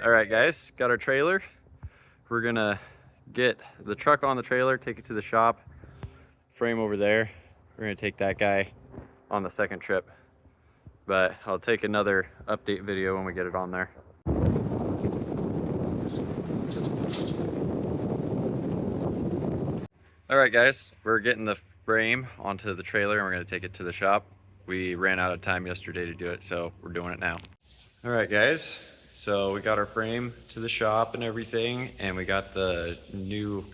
All right, guys, got our trailer. We're gonna get the truck on the trailer, take it to the shop, frame over there. We're gonna take that guy on the second trip, but I'll take another update video when we get it on there. All right, guys, we're getting the frame onto the trailer and we're gonna take it to the shop. We ran out of time yesterday to do it, so we're doing it now. All right, guys, so we got our frame to the shop and everything, and we got the new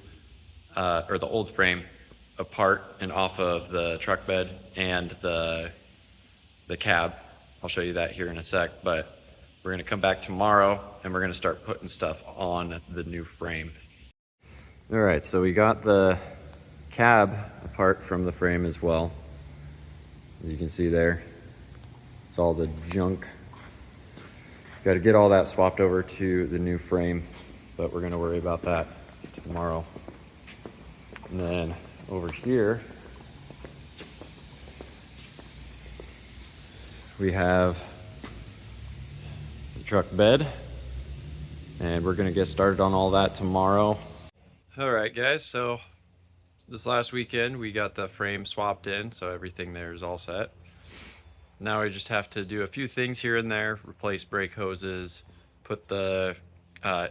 or the old frame apart and off of the truck bed and the cab. I'll show you that here in a sec, but we're gonna come back tomorrow and we're gonna start putting stuff on the new frame. All right, so we got the cab apart from the frame as well. As you can see there, it's all the junk. Got to get all that swapped over to the new frame, but we're gonna worry about that tomorrow. And then over here, we have the truck bed, and we're gonna get started on all that tomorrow. All right, guys, so this last weekend we got the frame swapped in, so everything there is all set. Now we just have to do a few things here and there, replace brake hoses, put the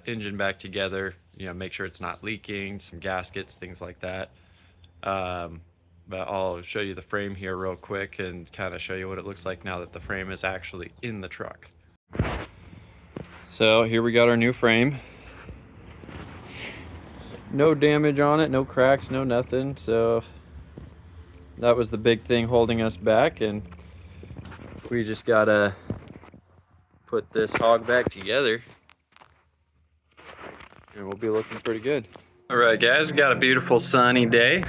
engine back together, you know, make sure it's not leaking, some gaskets, things like that. But I'll show you the frame here real quick and kind of show you what it looks like now that the frame is actually in the truck. So here we got our new frame. No damage on it, no cracks, no nothing. So that was the big thing holding us back, and we just gotta put this hog back together and we'll be looking pretty good. All right, guys, got a beautiful sunny day.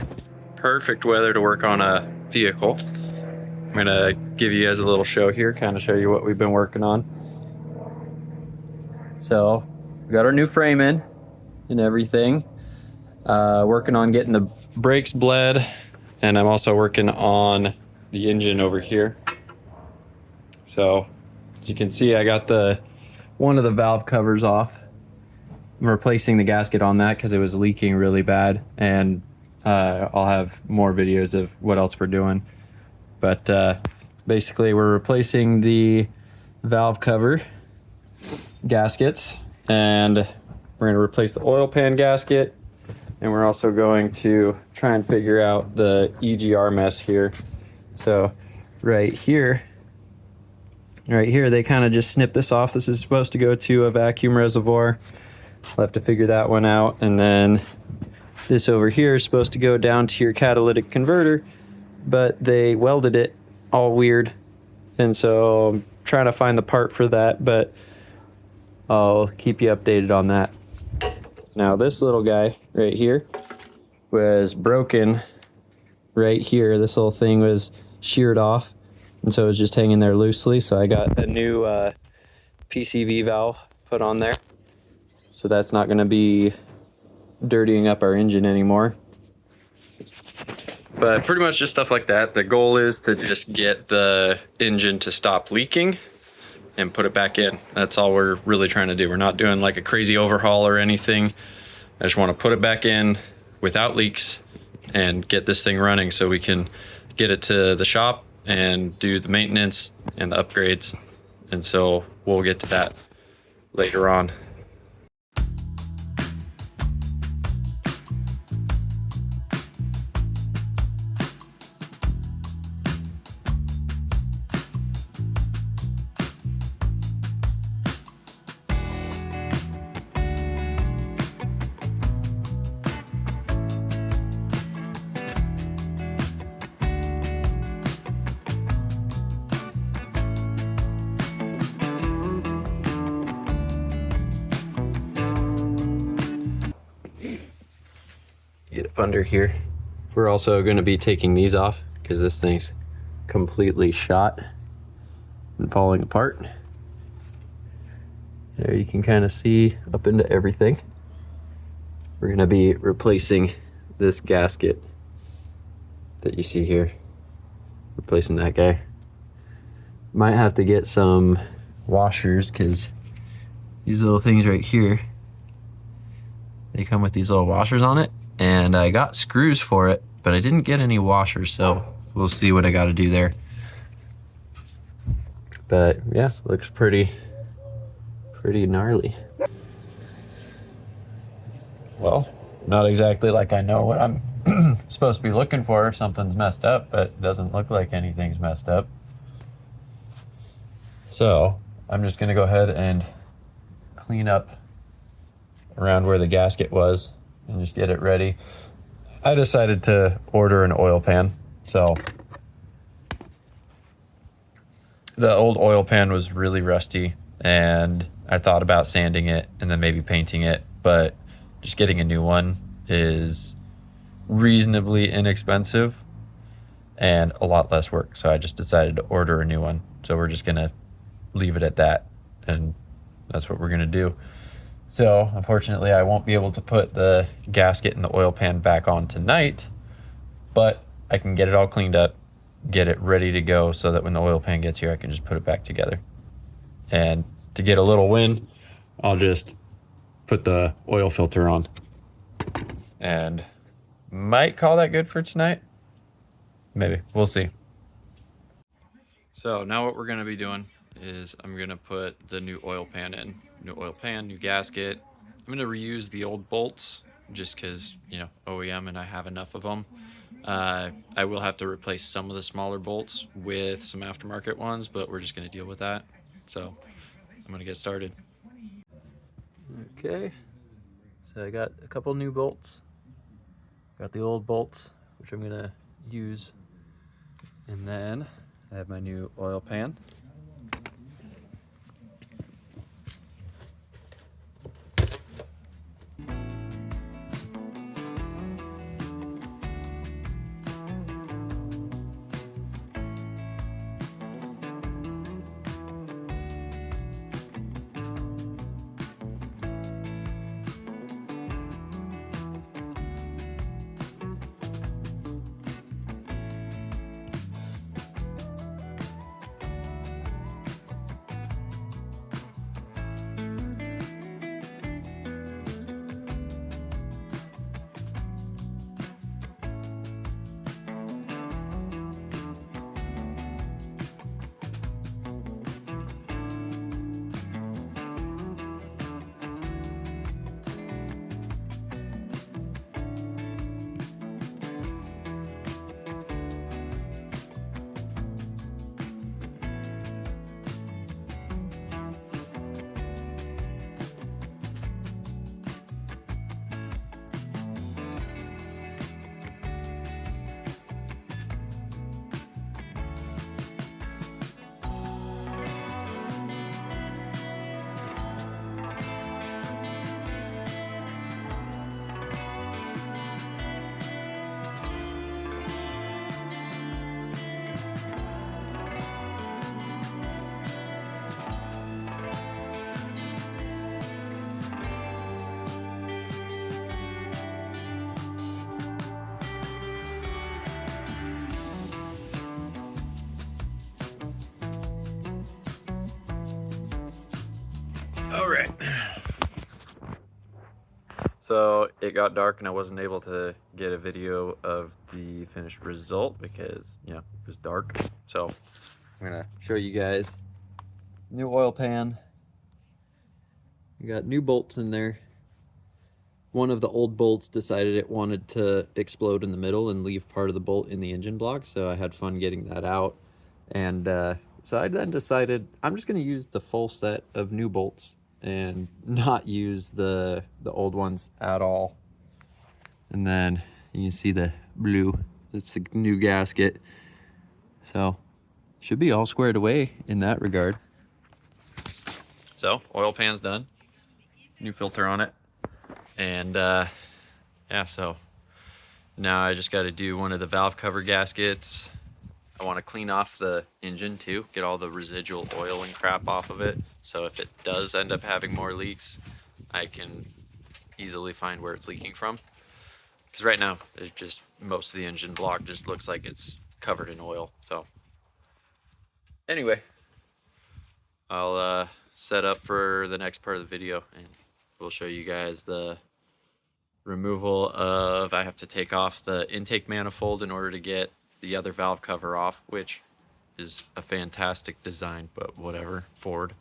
Perfect weather to work on a vehicle. I'm gonna give you guys a little show here, kind of show you what we've been working on. So we got our new frame in and everything. Working on getting the brakes bled, and I'm also working on the engine over here. So as you can see, I got one of the valve covers off. I'm replacing the gasket on that because it was leaking really bad, and I'll have more videos of what else we're doing. But basically we're replacing the valve cover gaskets, and we're going to replace the oil pan gasket, and we're also going to try and figure out the EGR mess here. So right here they kind of just snipped this off. This is supposed to go to a vacuum reservoir. I'll have to figure that one out. And then this over here is supposed to go down to your catalytic converter, but they welded it all weird. And so I'm trying to find the part for that, but I'll keep you updated on that. Now this little guy right here was broken right here. This little thing was sheared off, and so it was just hanging there loosely. So I got a new PCV valve put on there. So that's not going to be dirtying up our engine anymore. But pretty much just stuff like that. The goal is to just get the engine to stop leaking and put it back in. That's all we're really trying to do. We're not doing like a crazy overhaul or anything. I just want to put it back in without leaks and get this thing running so we can get it to the shop and do the maintenance and the upgrades. And so we'll get to that later on. Get up under here. We're also going to be taking these off because this thing's completely shot and falling apart. There you can kind of see up into everything. We're going to be replacing this gasket that you see here. Replacing that guy. Might have to get some washers because these little things right here, they come with these little washers on it, and I got screws for it, but I didn't get any washers, so we'll see what I got to do there. But yeah, looks pretty gnarly. Well, not exactly like I know what I'm supposed to be looking for if something's messed up, but it doesn't look like anything's messed up. So I'm just gonna go ahead and clean up around where the gasket was and just get it ready. I decided to order an oil pan. So the old oil pan was really rusty, and I thought about sanding it and then maybe painting it, but just getting a new one is reasonably inexpensive and a lot less work. So I just decided to order a new one. So we're just gonna leave it at that, and that's what we're gonna do. So unfortunately, I won't be able to put the gasket and the oil pan back on tonight, but I can get it all cleaned up, get it ready to go, so that when the oil pan gets here, I can just put it back together. And to get a little win, I'll just put the oil filter on and might call that good for tonight. Maybe, we'll see. So now what we're gonna be doing is I'm gonna put the new oil pan in. New oil pan, new gasket. I'm gonna reuse the old bolts just cause, you know, OEM and I have enough of them. I will have to replace some of the smaller bolts with some aftermarket ones, but we're just gonna deal with that. So I'm gonna get started. Okay, so I got a couple new bolts. Got the old bolts, which I'm gonna use. And then I have my new oil pan. All right. So it got dark and I wasn't able to get a video of the finished result because, you know, it was dark. So I'm gonna show you guys. New oil pan. We got new bolts in there. One of the old bolts decided it wanted to explode in the middle and leave part of the bolt in the engine block, so I had fun getting that out. And so I then decided I'm just gonna use the full set of new bolts and not use the old ones at all. And then you can see the blue, it's the new gasket. So should be all squared away in that regard. So oil pan's done, new filter on it. And yeah, so now I just got to do one of the valve cover gaskets. I want to clean off the engine too, get all the residual oil and crap off of it. So if it does end up having more leaks, I can easily find where it's leaking from. Because right now, it's just most of the engine block just looks like it's covered in oil. So anyway, I'll setup for the next part of the video, and we'll show you guys the removal of, I have to take off the intake manifold in order to get the other valve cover off, which is a fantastic design, but whatever, Ford.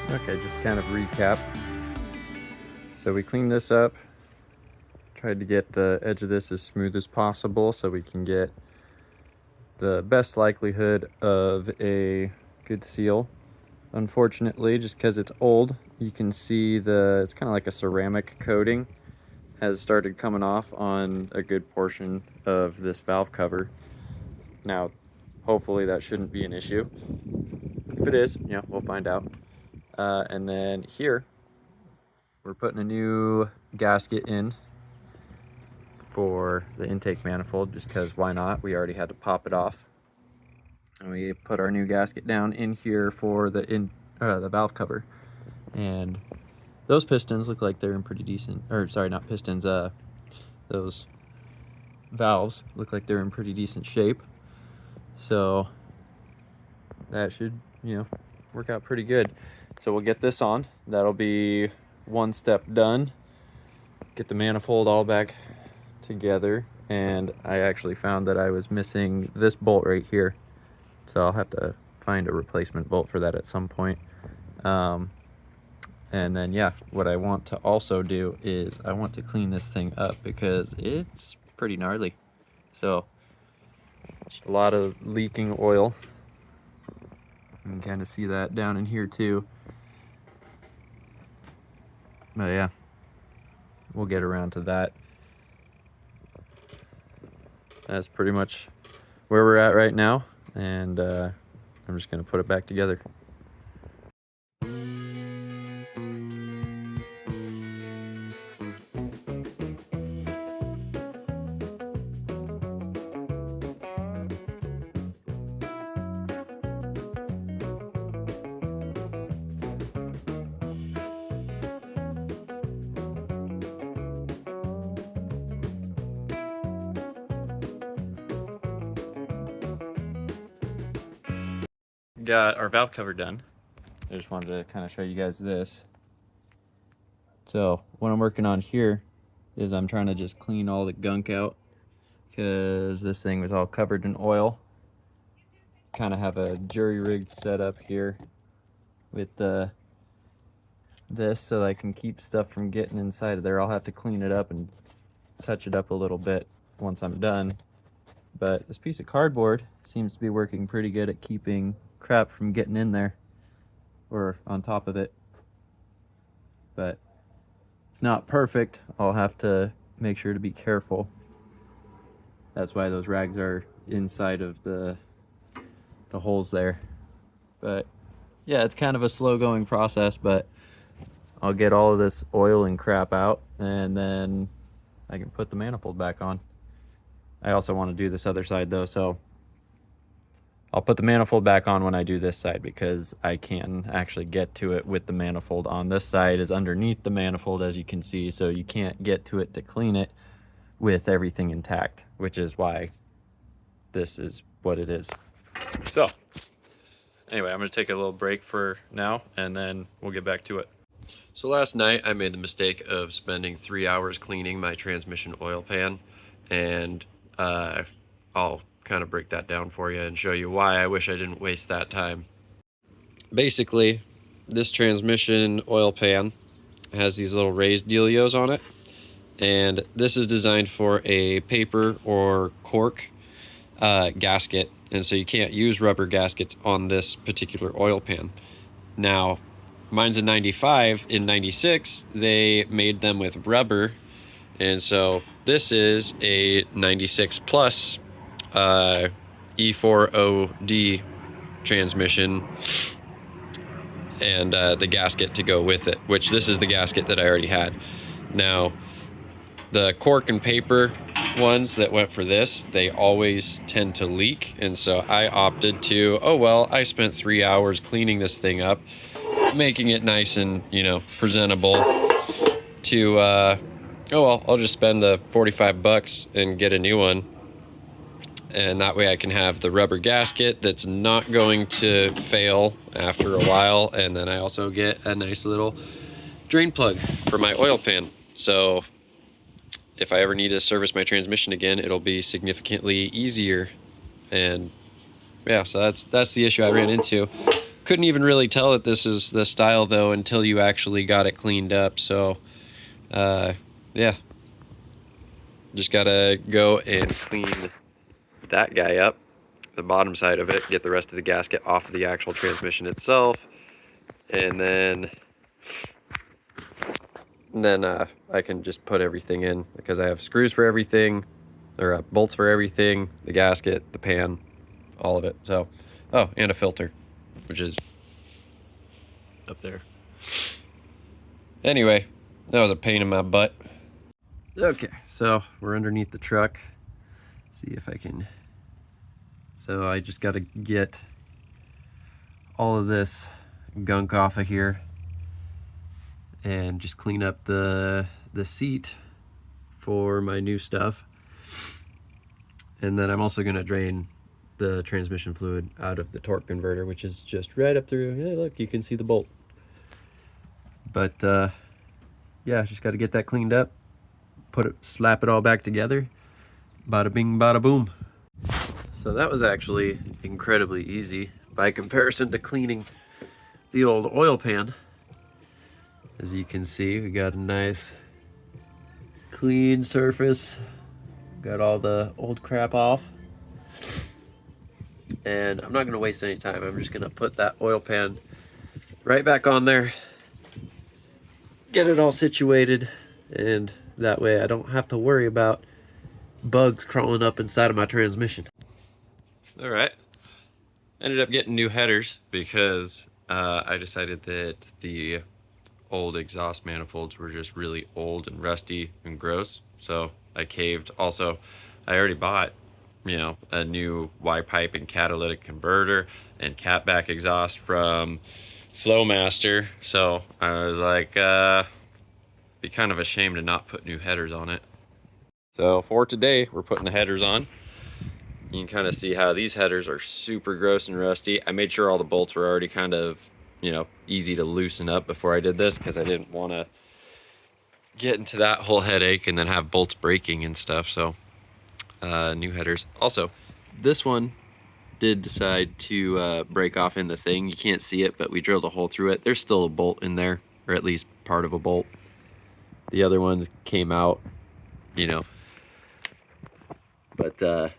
Okay, just kind of recap. So we cleaned this up, tried to get the edge of this as smooth as possible so we can get the best likelihood of a good seal. Unfortunately, just because it's old, you can see it's kind of like a ceramic coating has started coming off on a good portion of this valve cover. Now, hopefully that shouldn't be an issue. If it is, yeah, we'll find out. And then here, we're putting a new gasket in for the intake manifold, just because why not? We already had to pop it off. And we put our new gasket down in here for the valve cover. And those pistons look like they're in pretty decent, or sorry, not pistons, those valves look like they're in pretty decent shape. So that should, work out pretty good. So we'll get this on. That'll be one step done. Get the manifold all back together. And I actually found that I was missing this bolt right here. So I'll have to find a replacement bolt for that at some point. And then, yeah, what I want to also do is I want to clean this thing up because it's pretty gnarly. So just a lot of leaking oil. You can kind of see that down in here too. But yeah, we'll get around to that. That's pretty much where we're at right now, and I'm just going to put it back together. Got our valve cover done. I just wanted to kind of show you guys this. So what I'm working on here is I'm trying to just clean all the gunk out because this thing was all covered in oil. Kind of have a jury-rigged setup here with this so that I can keep stuff from getting inside of there. I'll have to clean it up and touch it up a little bit once I'm done. But this piece of cardboard seems to be working pretty good at keeping crap from getting in there or on top of it. But it's not perfect. I'll have to make sure to be careful. That's why those rags are inside of the holes there. But yeah, it's kind of a slow going process, but I'll get all of this oil and crap out and then I can put the manifold back on. I also want to do this other side though, so I'll put the manifold back on when I do this side because I can actually get to it with the manifold on. This side is underneath the manifold, as you can see, so you can't get to it to clean it with everything intact, which is why this is what it is. So anyway, I'm gonna take a little break for now and then we'll get back to it. So last night I made the mistake of spending 3 hours cleaning my transmission oil pan, and I'll kind of break that down for you and show you why I wish I didn't waste that time. Basically, this transmission oil pan has these little raised dealios on it, and this is designed for a paper or cork gasket, and so you can't use rubber gaskets on this particular oil pan. Now, mine's a 95. In 96, they made them with rubber, and so this is a 96 plus E40D transmission, and the gasket to go with it, which this is the gasket that I already had. Now, the cork and paper ones that went for this, they always tend to leak, and so I opted to, oh well, I spent 3 hours cleaning this thing up, making it nice and, you know, presentable, to oh well, I'll just spend the 45 bucks and get a new one, and that way I can have the rubber gasket that's not going to fail after a while, and then I also get a nice little drain plug for my oil pan. So if I ever need to service my transmission again, it'll be significantly easier. And yeah, so that's the issue I ran into. Couldn't even really tell that this is the style though until you actually got it cleaned up. So yeah, just gotta go and clean that guy up, the bottom side of it, get the rest of the gasket off of the actual transmission itself, and then I can just put everything in, because I have screws for everything, or bolts for everything, the gasket, the pan, all of it. So, oh, and a filter, which is up there. Anyway, that was a pain in my butt. Okay, so we're underneath the truck. See if I can. So I just got to get all of this gunk off of here and just clean up the seat for my new stuff. And then I'm also going to drain the transmission fluid out of the torque converter, which is just right up through. Hey, look, you can see the bolt. But yeah, just got to get that cleaned up, slap it all back together. Bada bing, bada boom. So that was actually incredibly easy by comparison to cleaning the old oil pan. As you can see, we got a nice clean surface. Got all the old crap off. And I'm not gonna waste any time. I'm just gonna put that oil pan right back on there, get it all situated, and that way I don't have to worry about bugs crawling up inside of my transmission. All right, ended up getting new headers because I decided that the old exhaust manifolds were just really old and rusty and gross, so I caved. Also, I already bought, you know, a new Y pipe and catalytic converter and catback exhaust from Flowmaster, so I was like, be kind of ashamed to not put new headers on it. So for today, we're putting the headers on. You can kind of see how these headers are super gross and rusty. I made sure all the bolts were already kind of, you know, easy to loosen up before I did this, because I didn't want to get into that whole headache and then have bolts breaking and stuff. So new headers. Also, this one did decide to break off in the thing. You can't see it, but we drilled a hole through it. There's still a bolt in there, or at least part of a bolt. The other ones came out, you know. But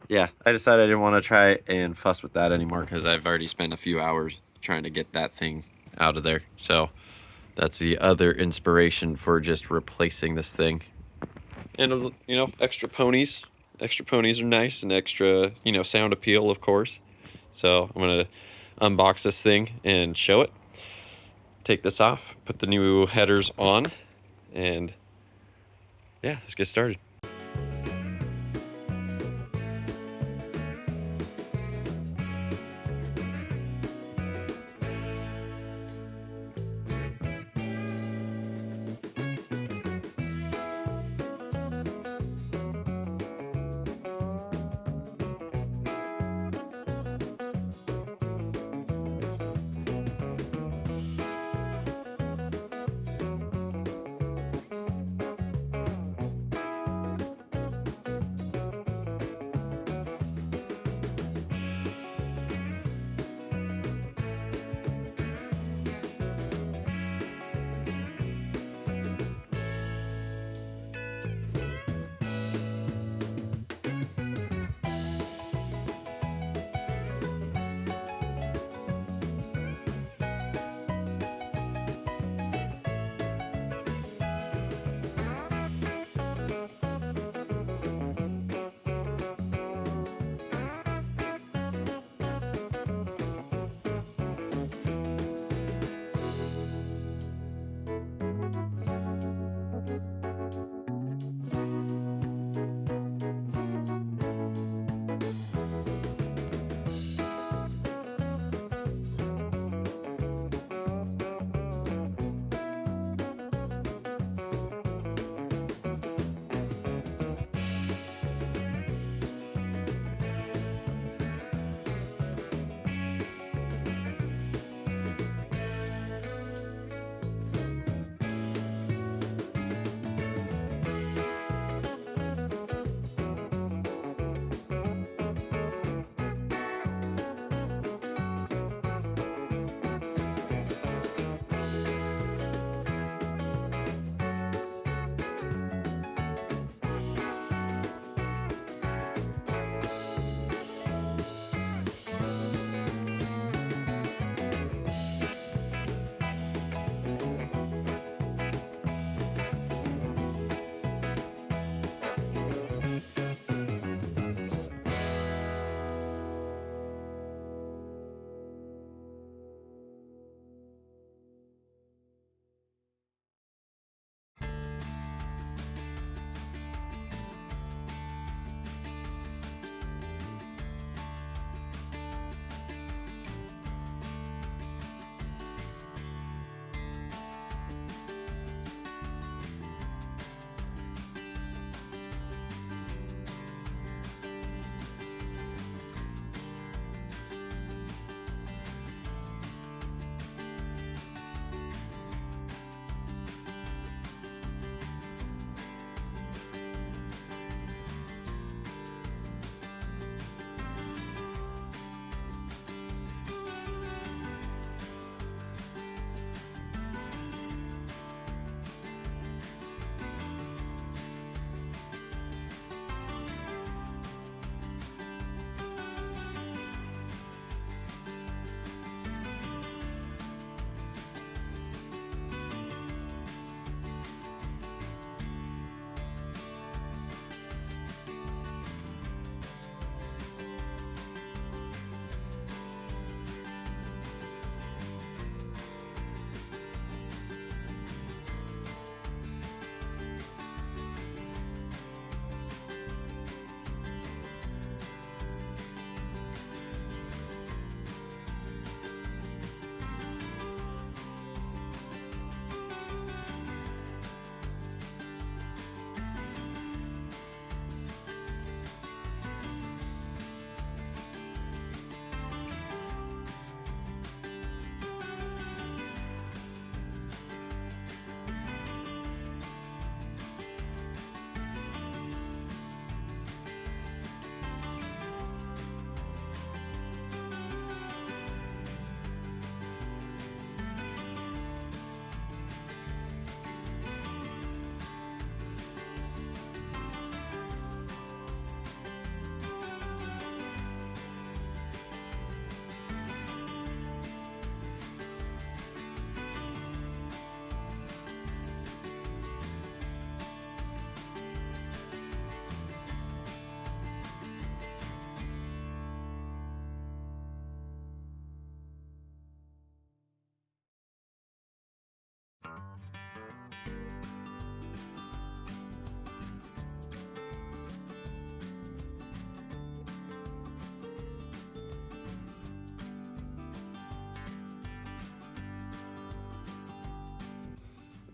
yeah, I decided I didn't want to try and fuss with that anymore, because I've already spent a few hours trying to get that thing out of there. So that's the other inspiration for just replacing this thing. And, you know, extra ponies. Extra ponies are nice, and extra, you know, sound appeal, of course. So I'm going to unbox this thing and show it. Take this off, put the new headers on, and yeah, let's get started.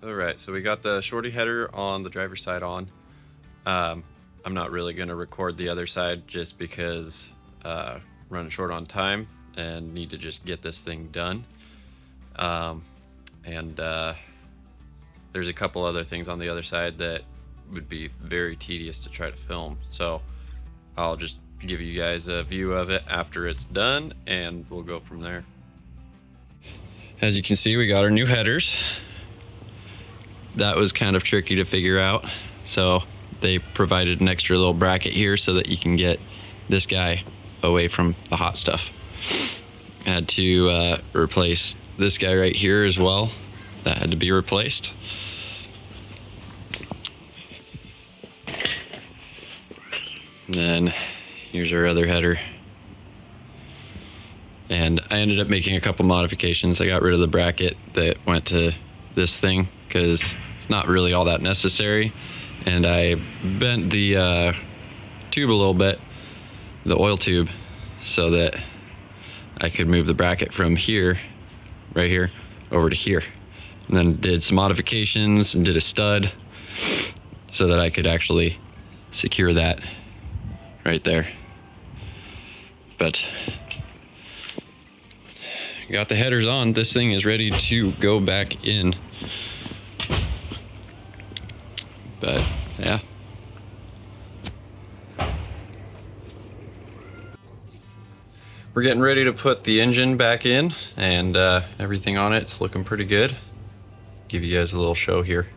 All right, so we got the shorty header on the driver's side on. I'm not really gonna record the other side just because running short on time and need to just get this thing done. There's a couple other things on the other side that would be very tedious to try to film. So I'll just give you guys a view of it after it's done and we'll go from there. As you can see, we got our new headers. That was kind of tricky to figure out. So they provided an extra little bracket here so that you can get this guy away from the hot stuff. I had to replace this guy right here as well. That had to be replaced. And then here's our other header. And I ended up making a couple modifications. I got rid of the bracket that went to this thing because it's not really all that necessary. And I bent the tube a little bit, the oil tube, so that I could move the bracket from here, right here, over to here. And then did some modifications and did a stud so that I could actually secure that right there. But got the headers on. This thing is ready to go back in. But yeah. We're getting ready to put the engine back in and everything on it's looking pretty good. Give you guys a little show here.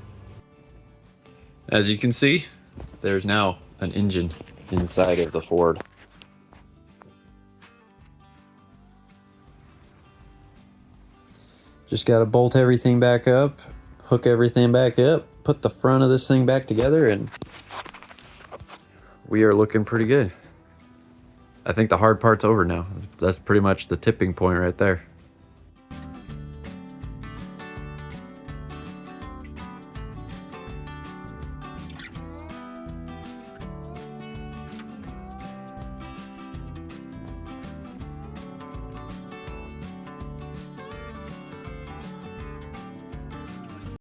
As you can see, there's now an engine inside of the Ford. Just got to bolt everything back up, hook everything back up, put the front of this thing back together, and we are looking pretty good. I think the hard part's over now. That's pretty much the tipping point right there.